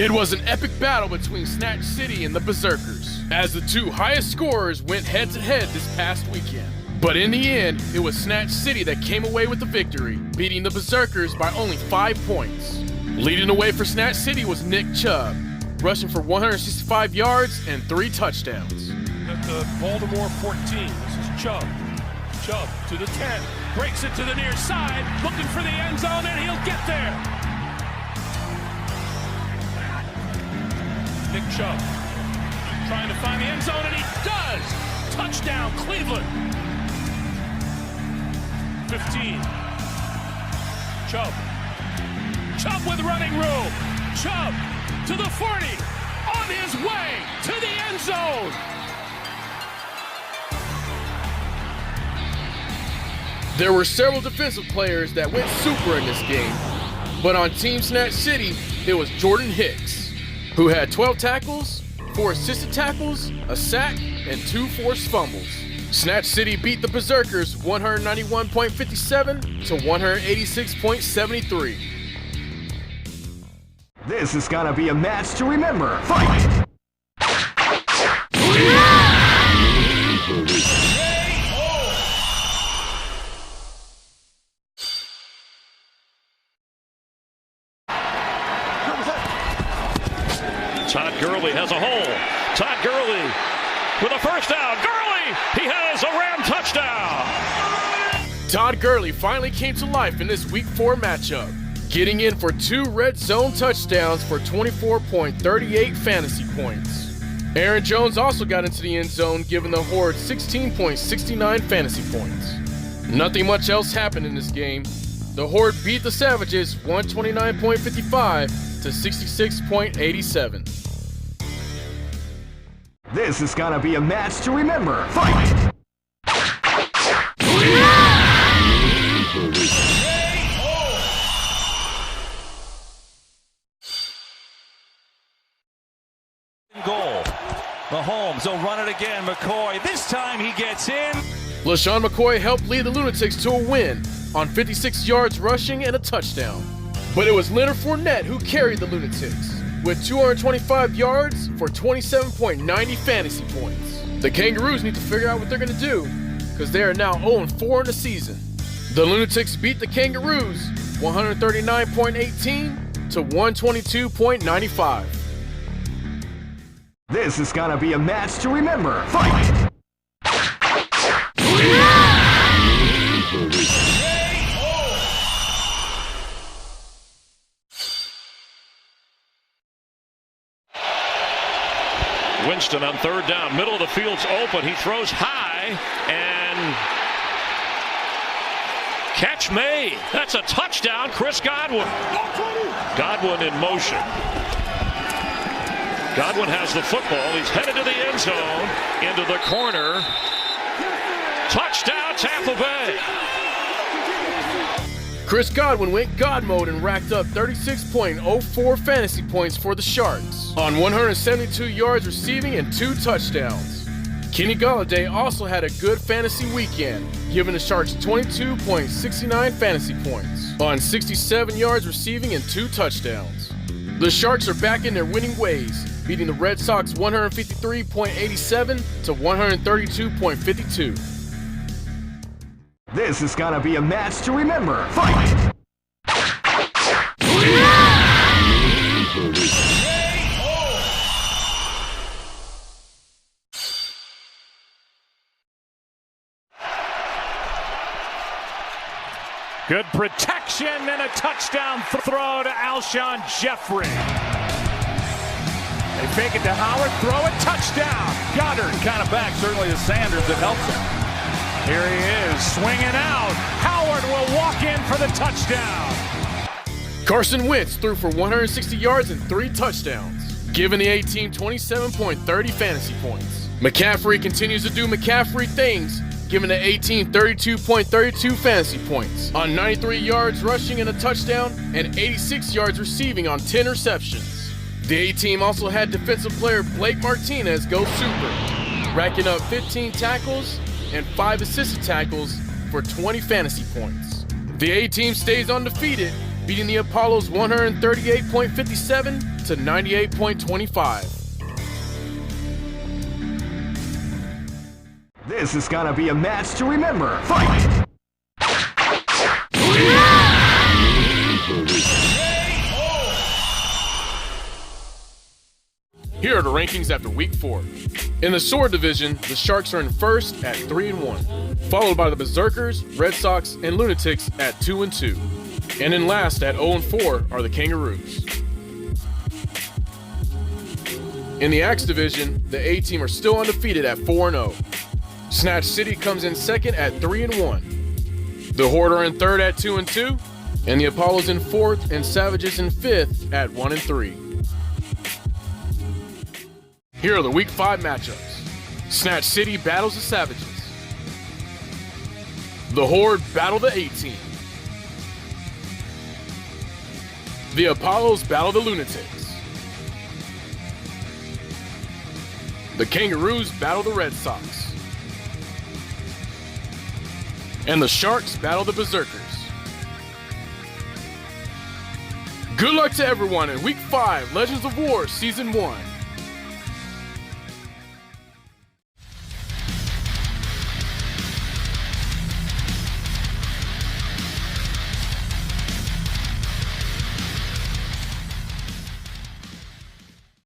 It was an epic battle between Snatch City and the Berserkers, as the two highest scorers went head-to-head this past weekend. But in the end, it was Snatch City that came away with the victory, beating the Berserkers by only 5 points. Leading the way for Snatch City was Nick Chubb, rushing for 165 yards and 3 touchdowns. At the Baltimore 14, this is Chubb. Chubb to the 10, breaks it to the near side, looking for the end zone, and he'll get there. Nick Chubb trying to find the end zone, and he does! Touchdown, Cleveland. 15. Chubb. Chubb with running room. Chubb to the 40. On his way to the end zone. There were several defensive players that went super in this game, but on Team Snatch City, it was Jordan Hicks, who had 12 tackles, 4 assisted tackles, a sack, and 2 forced fumbles. Snatch City beat the Berserkers 191.57 to 186.73. This is gonna be a match to remember. Fight! Todd Gurley has a hole. Todd Gurley with a first down. Gurley, he has a Ram touchdown. Todd Gurley finally came to life in this Week 4 matchup, getting in for 2 red zone touchdowns for 24.38 fantasy points. Aaron Jones also got into the end zone, giving the Horde 16.69 fantasy points. Nothing much else happened in this game. The Horde beat the Savages 129.55 to 66.87. This is gonna be a match to remember. Fight! Goal. Mahomes will run it again. McCoy. This time he gets in. LaShawn McCoy helped lead the Lunatics to a win on 56 yards rushing and a touchdown. But it was Leonard Fournette who carried the Lunatics with 225 yards for 27.90 fantasy points. The Kangaroos need to figure out what they're going to do, because they are now 0-4 in the season. The Lunatics beat the Kangaroos 139.18 to 122.95. This is gonna be a match to remember. Fight! Winston on 3rd down, middle of the field's open. He throws high and catch made. That's a touchdown, Chris Godwin. Godwin in motion. Godwin has the football. He's headed to the end zone, into the corner. Touchdown, Tampa Bay. Chris Godwin went God mode and racked up 36.04 fantasy points for the Sharks on 172 yards receiving and 2 touchdowns. Kenny Golladay also had a good fantasy weekend, giving the Sharks 22.69 fantasy points on 67 yards receiving and 2 touchdowns. The Sharks are back in their winning ways, beating the Red Sox 153.87 to 132.52. This is gonna be a match to remember. Fight! Good protection and a touchdown throw to Alshon Jeffrey. They fake it to Howard, throw it, touchdown. Goddard kind of back, certainly to Sanders that helps him. Here he is, swinging out. Howard will walk in for the touchdown. Carson Wentz threw for 160 yards and 3 touchdowns, giving the A-team 27.30 fantasy points. McCaffrey continues to do McCaffrey things, giving the A-team 32.32 fantasy points on 93 yards rushing and a touchdown and 86 yards receiving on 10 receptions. The A-team also had defensive player Blake Martinez go super, racking up 15 tackles and 5 assisted tackles for 20 fantasy points. The A-team stays undefeated, beating the Apollos 138.57 to 98.25. This is gonna be a match to remember. Fight! Here are the rankings after Week 4. In the Sword Division, the Sharks are in first at 3-1, followed by the Berserkers, Red Sox, and Lunatics at 2-2. And in last at 0-4 are the Kangaroos. In the Axe Division, the A-Team are still undefeated at 4-0. Snatch City comes in second at 3-1. The Horde are in third at 2-2, and the Apollos in fourth and Savages in fifth at 1-3. Here are the Week 5 matchups. Snatch City battles the Savages. The Horde battle the A-Team. The Apollos battle the Lunatics. The Kangaroos battle the Red Sox. And the Sharks battle the Berserkers. Good luck to everyone in Week 5 Legends of War Season 1.